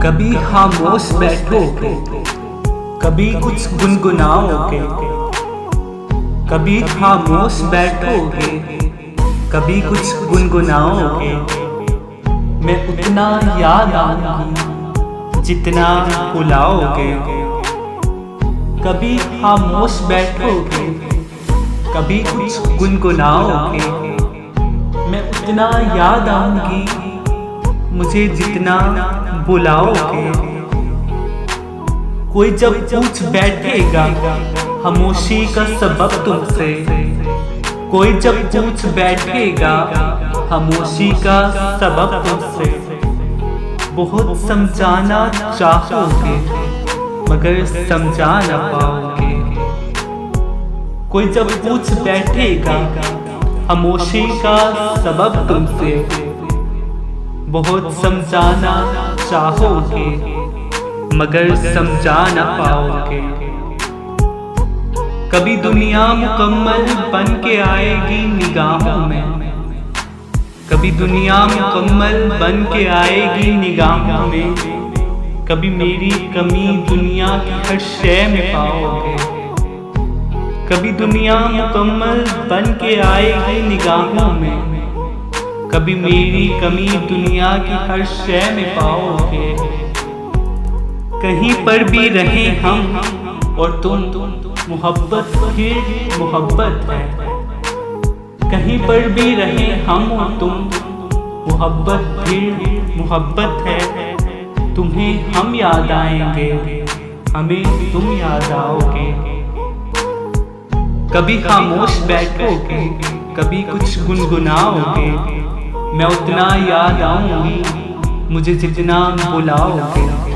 कभी खामोश बैठोगे, कभी कुछ गुनगुनाओगे। कभी खामोश बैठोगे, कभी कुछ गुनगुनाओगे। मैं उतना याद आऊंगी जितना बुलाओगे। कभी खामोश बैठोगे, कभी कुछ गुनगुनाओगे। मैं उतना याद आऊंगी मुझे जितना बुलाओगे। कोई जब पूछ बैठेगा खामोशी का सबब तुमसे, कोई जब पूछ बैठेगा खामोशी का सबब तुमसे। बहुत समझाना चाहोगे मगर समझा न पाओगे। कोई जब पूछ बैठेगा खामोशी का सबब तुमसे, बहुत समझाना चाहोगे मगर समझा न पाओगे। कभी दुनिया मुकम्मल बन के आएगी निगाहों में, कभी दुनिया मुकम्मल बन के आएगी निगाहों में। कभी मेरी कमी दुनिया की हर शय में पाओगे। कभी दुनिया मुकम्मल बन के आएगी निगाहों में, कभी मेरी कमी दुनिया की हर शय में पाओगे। कहीं पर भी रहे हम और तुम, मोहब्बत फिर मोहब्बत है। कहीं पर भी रहे हम और तुम, मोहब्बत फिर मोहब्बत है। तुम्हें हम याद आएंगे, हमें तुम याद आओगे। कभी खामोश बैठोगे, कभी कुछ गुनगुनाओगे। मैं उतना याद आऊंगी मुझे जितना बुलाओगे।